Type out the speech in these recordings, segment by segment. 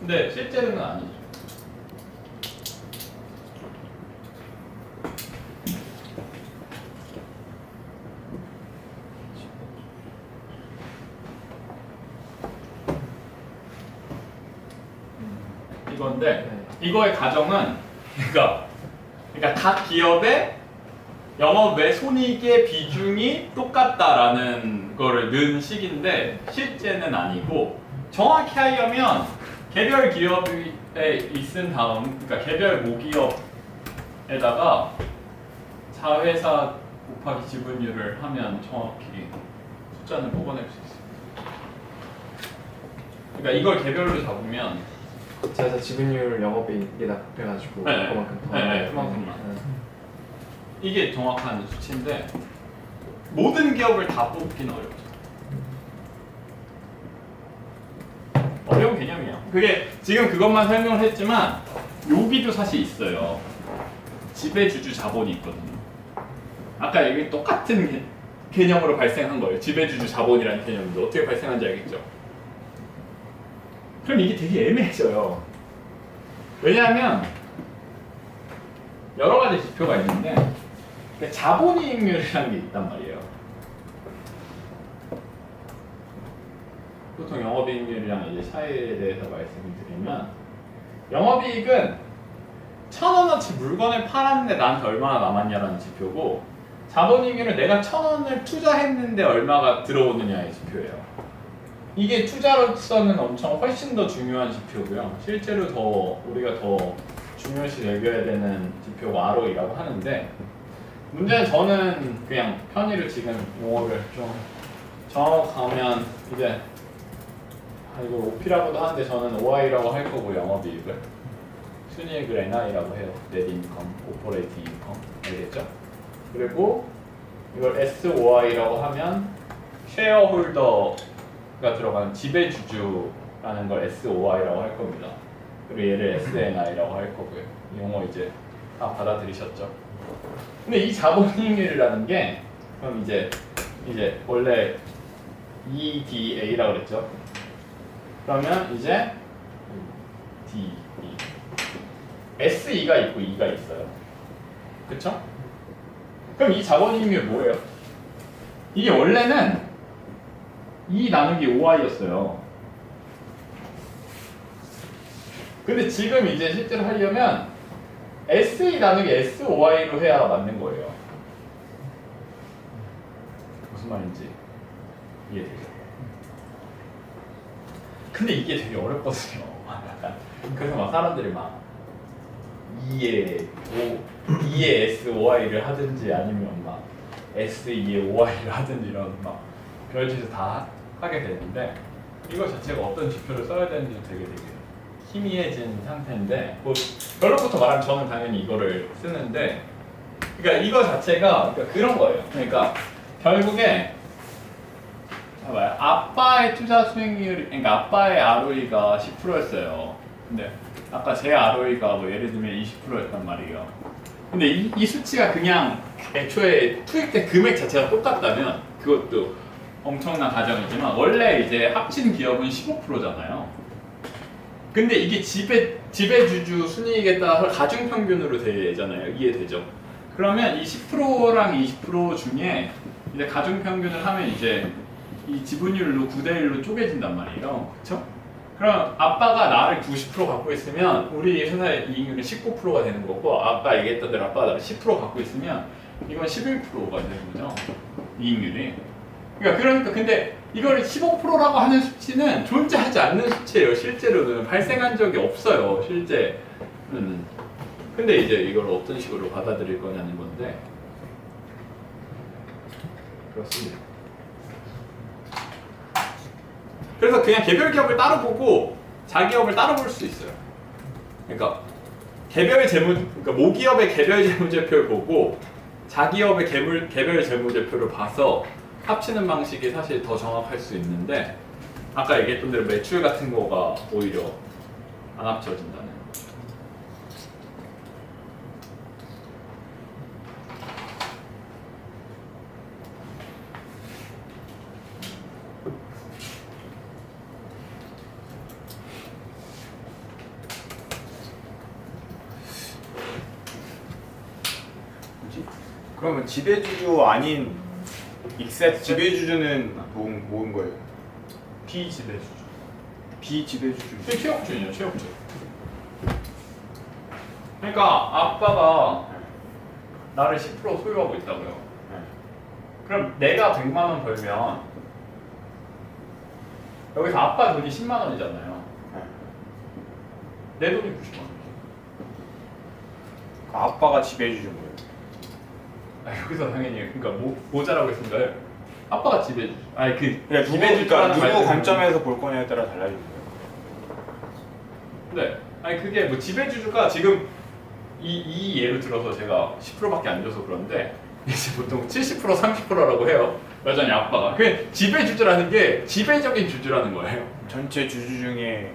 근데 실제로는 아니죠. 이건데 이거의 가정은 그러니까 각 기업의 영업 외 손익의 비중이 똑같다라는 거를 넣은 식인데 실제는 아니고 정확히 하려면 개별 기업에 있은 다음 그러니까 개별 모기업에다가 자회사 곱하기 지분율을 하면 정확히 숫자는 뽑아낼 수 있어요. 그러니까 이걸 개별로 잡으면 자회사 지분율 영업이익에다 곱해가지고 네, 그만큼 더 네, 그만큼만. 이게 정확한 수치인데 모든 기업을 다 뽑기는 어렵죠. 어려운 개념이에요. 그게 지금 그것만 설명을 했지만 여기도 사실 있어요. 지배주주 자본이 있거든요. 아까 여기 똑같은 개념으로 발생한 거예요. 지배주주 자본이라는 개념도 어떻게 발생한지 알겠죠? 그럼 이게 되게 애매해져요. 왜냐하면 여러 가지 지표가 있는데 자본이익률이라는 게 있단 말이에요. 보통 영업이익률이랑 이제 차이에 대해서 말씀을 드리면 영업이익은 1,000원어치 물건을 팔았는데 나한테 얼마나 남았냐라는 지표고 자본이익률은 내가 1,000원을 투자했는데 얼마가 들어오느냐의 지표예요. 이게 투자로서는 엄청 훨씬 더 중요한 지표고요. 실제로 더 우리가 더 중요시 여겨야 되는 지표가 ROE라고 하는데 문제는 저는 그냥 편의를 지금 용어를 좀 정확하면 이제 이거 OP라고도 하는데 저는 OI라고 할 거고 영업이익을 순이익을 NI라고 해요. Net Income, Operating Income 알겠죠? 그리고 이걸 SOI라고 하면 쉐어홀더가 들어가는 지배주주라는 걸 SOI라고 할 겁니다. 그리고 얘를 SNI라고 할 거고요. 이 용어 이제 다 받아들이셨죠? 근데 이 자본이익률이라는 게 그럼 이제 원래 EDA라고 그랬죠? 그러면 이제 D, E, SE가 있고 E가 있어요. 그쵸? 그럼 이 자본이익률 뭐예요? 이게 원래는 E 나누기 OI였어요. 근데 지금 이제 실제로 하려면 SE 나누기 SOI로 해야 맞는 거예요. 무슨 말인지 이해되죠? 근데 이게 되게 어렵거든요. 그래서 막 사람들이 막 2에 SOI를 하든지 아니면 막 SE에 OI를 하든지 이런 막 별짓을 다 하게 되는데 이거 자체가 어떤 지표를 써야 되는지 되게 희미해진 상태인데 뭐 결론부터 말하면 저는 당연히 이거를 쓰는데 그러니까 이거 자체가 그러니까 그런 거예요. 그러니까 결국에 봐봐요. 아빠의 투자 수익률 그러니까 아빠의 ROE가 10%였어요. 근데 아까 제 ROE가 뭐 예를 들면 20%였단 말이에요. 근데 이 수치가 그냥 애초에 투입된 금액 자체가 똑같다면 그것도 엄청난 가정이지만 원래 이제 합친 기업은 15%잖아요. 근데 이게 지배주주 순이익에 따라서 가중평균으로 되잖아요. 이해되죠? 그러면 이 10%랑 20% 중에 이제 가중평균을 하면 이제 이 지분율로 9대1로 쪼개진단 말이에요. 그쵸? 그럼 아빠가 나를 90% 갖고 있으면 우리 회사의 이익률은 19%가 되는 거고 아까 얘기했던 대로 아빠가 나를 10% 갖고 있으면 이건 11%가 되는 거죠. 이익률이. 그러니까 근데 이걸 15%라고 하는 수치는 존재하지 않는 수치예요. 실제로는 발생한 적이 없어요. 실제는. 근데 이제 이걸 어떤 식으로 받아들일 거냐는 건데 그렇습니다. 그래서 그냥 개별 기업을 따로 보고 자기업을 따로 볼 수 있어요. 그러니까 그러니까 모기업의 개별 재무제표를 보고 자기업의 개별 재무제표를 봐서 합치는 방식이 사실 더 정확할 수 있는데 아까 얘기했던 대로 매출 같은 거가 오히려 안 합쳐진다는. 그러면 지배주주 아닌 익셋 지배주주는 모은 거예요? 비지배주주. 비지배주주. 이게 최역주예요, 최역주. 그러니까 아빠가 나를 10% 소유하고 있다고요. 네. 그럼 내가 100만 원 벌면 여기서 아빠 돈이 10만 원이잖아요. 네. 내 돈이 90만 원. 아빠가 지배주주인 거예요. 아, 여기서 당연히 그러니까 모자라고 했으니까요. 아빠가 지배주주. 아니 그 그러니까 지배주주라는 누구 말씀은- 관점에서 볼 거냐에 따라 달라지는 거예요. 네. 아니 그게 뭐 지배주주가 지금 이 예를 들어서 제가 10%밖에 안 줘서 그런데 이제 보통 70% 30%라고 해요. 여전히 아빠가. 그 지배주주라는 게 지배적인 주주라는 거예요. 전체 주주 중에 네,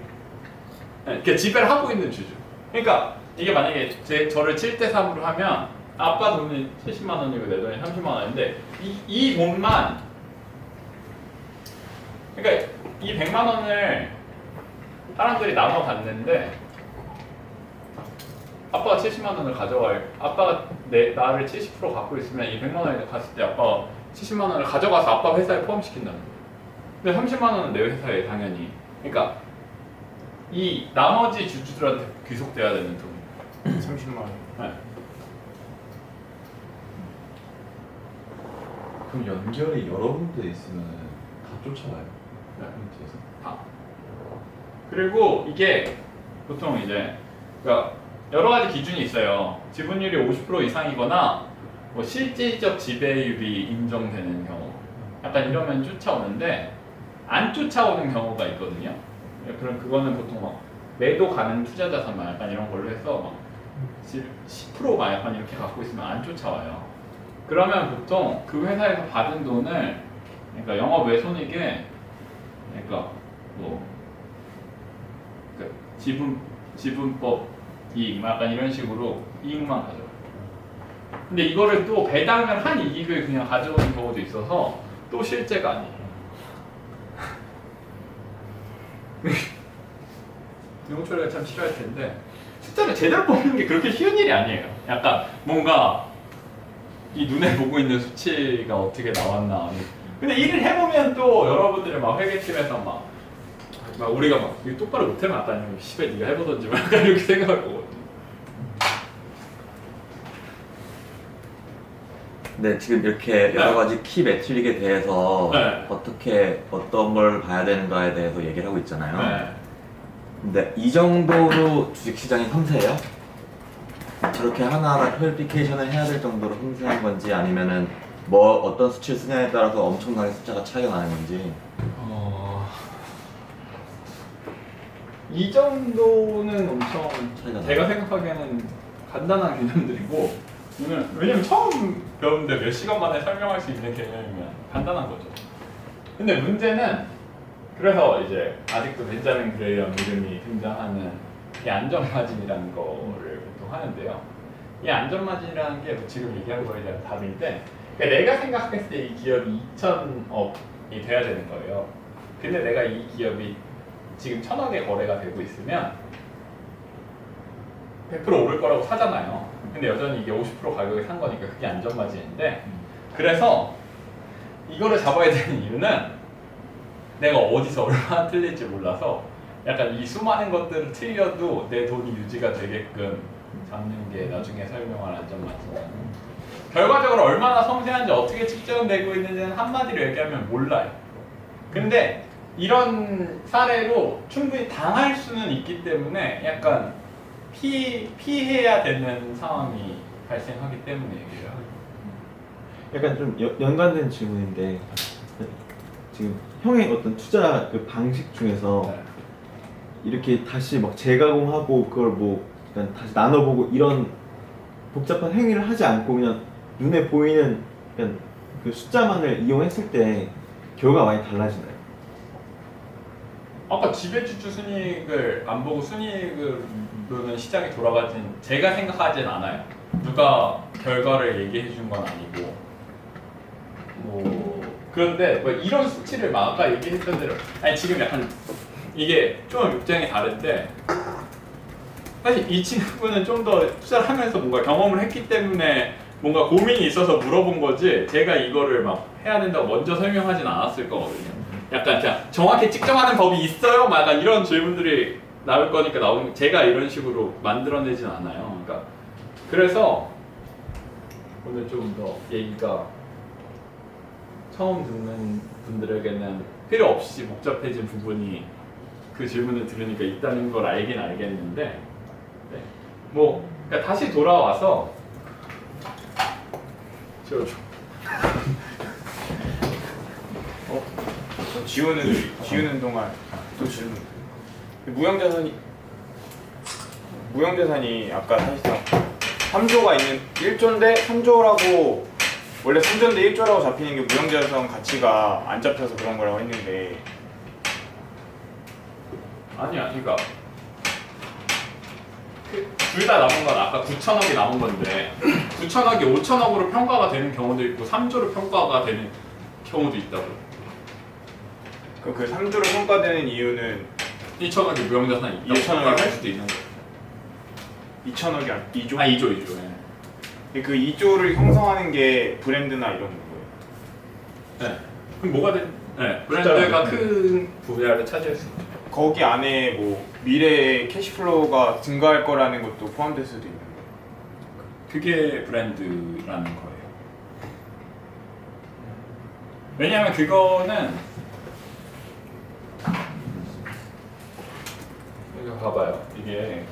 그러니까 지배를 하고 있는 주주. 그러니까 이게 만약에 저를 7대 3으로 하면 아빠 돈이 70만 원이고 내 돈이 30만 원인데 이 돈만 그러니까 이 100만 원을 사람들이 나눠 갔는데 아빠가 70만 원을 가져갈 아빠가 나를 70% 갖고 있으면 이 100만 원을 갔을 때 아빠가 70만 원을 가져가서 아빠 회사에 포함시킨다는 거예요. 근데 30만 원은 내 회사에 당연히 그러니까 이 나머지 주주들한테 귀속돼야 되는 돈이에요. 30만 원. 네. 그럼 연결이 여러 군데 있으면 다 쫓아와요. 네. 밑에서. 다. 그리고 이게 보통 이제 그러니까 여러 가지 기준이 있어요. 지분율이 50% 이상이거나 뭐 실질적 지배율이 인정되는 경우, 약간 이러면 쫓아오는데 안 쫓아오는 경우가 있거든요. 그럼 그거는 보통 막 매도 가능 투자 자산만 약간 이런 걸로 해서 막 10%가 약간 이렇게 갖고 있으면 안 쫓아와요. 그러면 보통 그 회사에서 받은 돈을 그러니까 영업 외손익에 그러니까 뭐 그 지분법 이익 약간 이런 식으로 이익만 가져와요. 근데 이거를 또 배당을 한 이익을 그냥 가져오는 경우도 있어서 또 실제가 아니에요. 용철이가 참 싫어할 텐데 숫자를 제대로 뽑는 게 그렇게 쉬운 일이 아니에요. 약간 뭔가 이 눈에 보고 있는 수치가 어떻게 나왔나. 근데 일을 해보면 또 여러분들이 막 회계팀에서 막 우리가 막 이거 똑바로 못하면 아까는 씨발 네가 해보던지 막 약간 이렇게 생각할 거거든요. 네, 지금 이렇게 여러 가지 키 매트릭에 대해서 네. 어떻게 어떤 걸 봐야 되는가에 대해서 얘기를 하고 있잖아요. 네. 근데 이 정도로 주식시장이 섬세해요? 저렇게 하나하나 퀄리피케이션을 해야 될 정도로 섬세한 건지 아니면은 뭐 어떤 수치를 쓰냐에 따라서 엄청나게 숫자가 차이가 나는 건지. 이 정도는 엄청 차이가 제가 생각하기에는 간단한 개념들이고 왜냐면 처음 배우는데 몇 시간 만에 설명할 수 있는 개념이면 간단한 거죠. 근데 문제는 그래서 이제 아직도 벤자민 그레이엄 이름이 등장하는 이 안전마진이라는 거를 보통 하는데요. 이 안전마진이라는 게 지금 얘기한 거에 대한 답인데 그러니까 내가 생각했을 때 이 기업이 2,000억이 돼야 되는 거예요. 근데 내가 이 기업이 지금 1,000억에 거래가 되고 있으면 100% 오를 거라고 사잖아요. 근데 여전히 이게 50% 가격에 산 거니까 그게 안전마진인데 그래서 이거를 잡아야 되는 이유는 내가 어디서 얼마나 틀릴지 몰라서 약간 이 수많은 것들을 틀려도 내 돈이 유지가 되게끔 잡는 게 나중에 설명할 안전마진이에요. 결과적으로 얼마나 섬세한지 어떻게 측정되고 있는지는 한마디로 얘기하면 몰라요. 근데 이런 사례로 충분히 당할 수는 있기 때문에 약간 피해야 되는 상황이 발생하기 때문에 얘기를 하고 약간 좀 연관된 질문인데 지금 형의 어떤 투자 그 방식 중에서 네. 이렇게 다시 막 재가공하고 그걸 뭐 약간 다시 나눠보고 이런 복잡한 행위를 하지 않고 그냥 눈에 보이는 약간 그 숫자만을 이용했을 때 결과가 많이 달라지나요? 아까 지배주주 순이익을 안 보고 순이익으로는 시장이 돌아가진 제가 생각하진 않아요. 누가 결과를 얘기해 준 건 아니고 뭐 그런데 뭐 이런 수치를 막 아까 얘기했던 대로 아니 지금 약간 이게 좀 입장이 다른데 사실 이 친구는 좀 더 투자를 하면서 뭔가 경험을 했기 때문에 뭔가 고민이 있어서 물어본 거지 제가 이거를 막 해야 된다고 먼저 설명하진 않았을 거거든요. 약간 그냥 정확히 측정하는 법이 있어요? 막 약간 이런 질문들이 나올 거니까 나오는 제가 이런 식으로 만들어내진 않아요. 그러니까 그래서 오늘 좀 더 얘기가 처음 듣는 분들에게는 필요 없이 복잡해진 부분이 그 질문을 들으니까 있다는 걸 알긴 알겠는데 네. 뭐 그러니까 다시 돌아와서 지워줘. 지우는 동안 또 질문. 무형자산이 아까 사실상 3조가 있는 1조인데 3조라고 원래 3조인데 1조라고 잡히는 게 무형자산 가치가 안 잡혀서 그런 거라고 했는데 아니야, 그러니까 둘 다 남은 건 아까 9천억이 남은 건데 9천억이 5천억으로 평가가 되는 경우도 있고 3조로 평가가 되는 경우도 있다고. 그 3조로 평가되는 이유는 1천억이 무형자산이 있다고 2천억이 평가를 할 수도 있는 거예요. 2천억이 아니 2조? 아 2조. 예. 그 2조를 형성하는 게 브랜드나 이런 거예요. 네. 그럼 뭐가 된? 네. 브랜드가 큰 분야를 차지할 수 있죠. 거기 안에 뭐 미래의 캐시플로우가 증가할 거라는 것도 포함될 수도 있는 거예요. 그게 브랜드라는 거예요. 왜냐하면 그거는 이거 봐봐요. 이게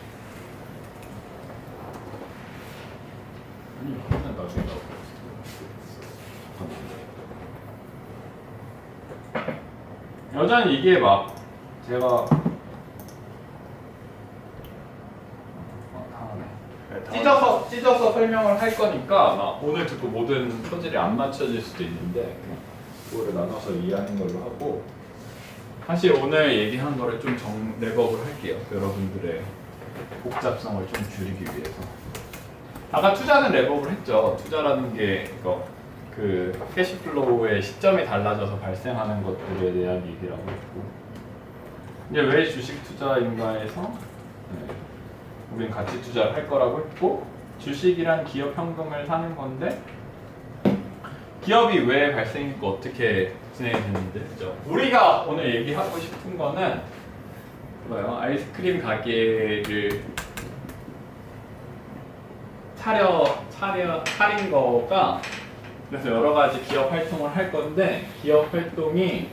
아니 이거는 나중에 나올 거 여전히 이게 막 제가 찢어서 설명을 할 거니까 막 오늘 듣고 모든 퍼즐이 안 맞춰질 수도 있는데 그냥 그거를 나눠서 이해하는 걸로 하고 사실 오늘 얘기한 거를 좀 랩업을 할게요. 여러분들의 복잡성을 좀 줄이기 위해서. 아까 투자는 랩업을 했죠. 투자라는 게 이거 그 캐시플로우의 시점이 달라져서 발생하는 것들에 대한 얘기라고 했고 이제 왜 주식 투자인가에서 네. 우린 가치 투자를 할 거라고 했고 주식이란 기업 현금을 사는 건데 기업이 왜 발생했고 어떻게 진행이 됐는지 했죠. 우리가 오늘 얘기하고 싶은 거는 뭐예요? 아이스크림 가게를 차린 거가 그래서 여러 가지 기업 활동을 할 건데 기업 활동이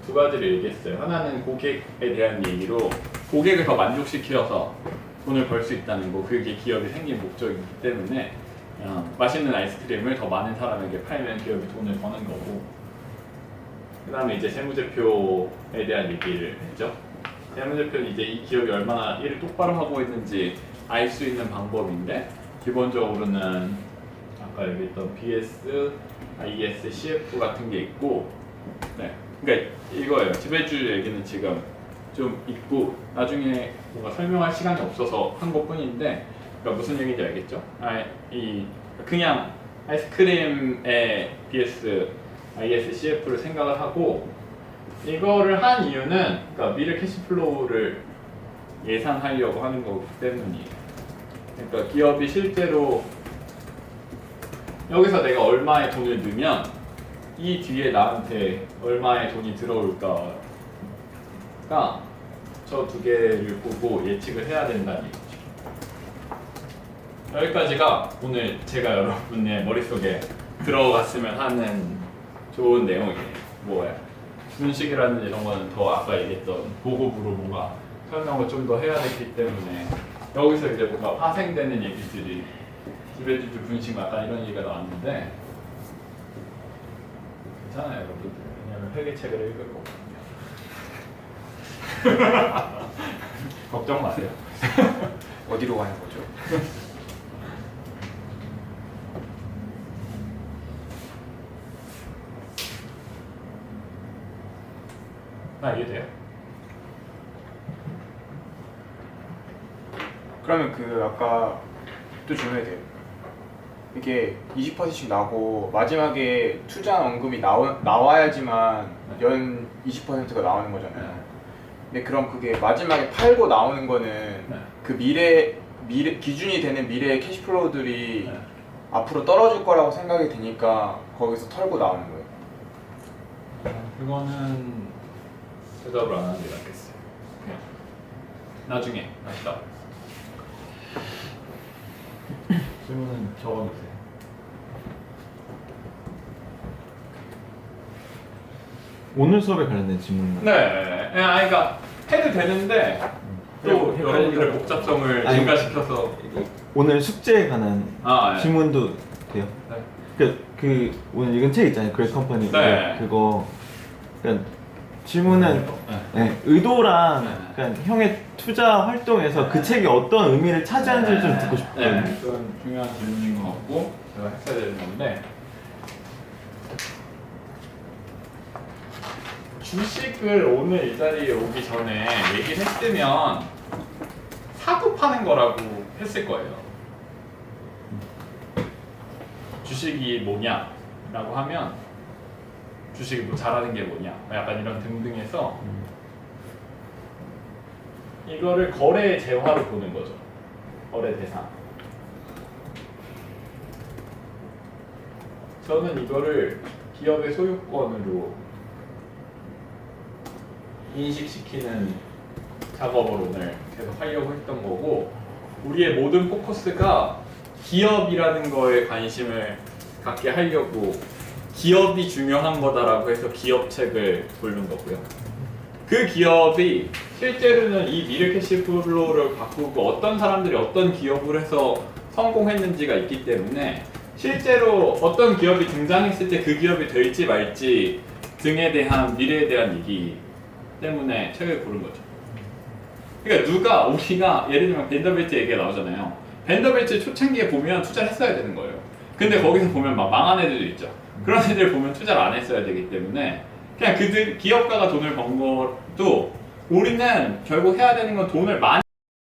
두 가지를 얘기했어요. 하나는 고객에 대한 얘기로 고객을 더 만족시켜서 돈을 벌 수 있다는 거 그게 기업이 생긴 목적이기 때문에 맛있는 아이스크림을 더 많은 사람에게 팔면 기업이 돈을 버는 거고 그 다음에 이제 재무제표에 대한 얘기를 했죠. 재무제표는 이제 이 기업이 얼마나 일을 똑바로 하고 있는지 알 수 있는 방법인데 기본적으로는 아까 얘기했던 BS, IS, CF 같은 게 있고 네. 그러니까 이거예요. 지배주 얘기는 지금 좀 있고 나중에 뭔가 설명할 시간이 없어서 한 것뿐인데 그러니까 무슨 얘기인지 알겠죠? 그냥 아이스크림의 BS, IS, CF를 생각을 하고 이거를 한 이유는 그러니까 미래 캐시플로우를 예상하려고 하는 거기 때문이에요. 그러니까 기업이 실제로 여기서 내가 얼마의 돈을 넣으면 이 뒤에 나한테 얼마의 돈이 들어올까가 저 두 개를 보고 예측을 해야 된다는 얘기죠. 여기까지가 오늘 제가 여러분의 머릿속에 들어갔으면 하는 좋은 내용이에요. 뭐예요? 분식이라는 이런 거는 더 아까 얘기했던 보급으로 뭔가 설명을 좀 더 해야 되기 때문에 여기서 이제 뭔가 파생되는 얘기들이 지배주주 분식 약간 이런 얘기가 나왔는데 괜찮아요 여러분들. 왜냐면 회계책을 읽을 거거든요. 걱정 마세요. 어디로 가는 거죠? 나 이해돼요? 그러면 그 아까 또 질문해야 돼요. 이게 20%씩 나고 마지막에 투자 언금이 나와야지만 연 20%가 나오는 거잖아요. 근데 그럼 그게 마지막에 팔고 나오는 거는 네. 그 미래 기준이 되는 미래의 캐시플로우들이 네. 앞으로 떨어질 거라고 생각이 되니까 거기서 털고 나오는 거예요. 그거는 대답을 안 하는 게 낫겠어요. 그냥 나중에 다시 나. 질문은 적어놓으세요. 오늘 수업에 관련된 질문만. 네, 그러니까 해도 되는데 또 네, 여러분들의 복잡성을 아니, 증가시켜서 오늘 숙제에 관한 네. 질문도 돼요. 네. 그 오늘 읽은 책 있잖아요. 그레이 컴퍼니. 네. 그거 그러니까 질문은 네, 의도랑 그러니까 형의 투자 활동에서 그 책이 어떤 의미를 차지하는지 좀 듣고 싶거든요. 네, 그건 중요한 질문인 것 같고 제가 했어야 되는 건데 주식을 오늘 이 자리에 오기 전에 얘기를 했으면 사고 파는 거라고 했을 거예요. 주식이 뭐냐라고 하면 주식이 뭐 잘하는 게 뭐냐 약간 이런 등등해서 이거를 거래 재화로 보는 거죠. 거래 대상. 저는 이거를 기업의 소유권으로 인식시키는 작업을 오늘 계속 하려고 했던 거고 우리의 모든 포커스가 기업이라는 거에 관심을 갖게 하려고 기업이 중요한 거다라고 해서 기업책을 고른 거고요. 그 기업이 실제로는 이 미래 캐시플로우를 바꾸고 어떤 사람들이 어떤 기업을 해서 성공했는지가 있기 때문에 실제로 어떤 기업이 등장했을 때 그 기업이 될지 말지 등에 대한 미래에 대한 얘기 때문에 책을 고른 거죠. 그러니까 누가 우리가 예를 들면 벤더빌트 얘기가 나오잖아요. 벤더빌트 초창기에 보면 투자를 했어야 되는 거예요. 근데 거기서 보면 막 망한 애들도 있죠. 그런 애들 보면 투자를 안 했어야 되기 때문에 그냥 그들 기업가가 돈을 번 것도 우리는 결국 해야 되는 건 돈을 많이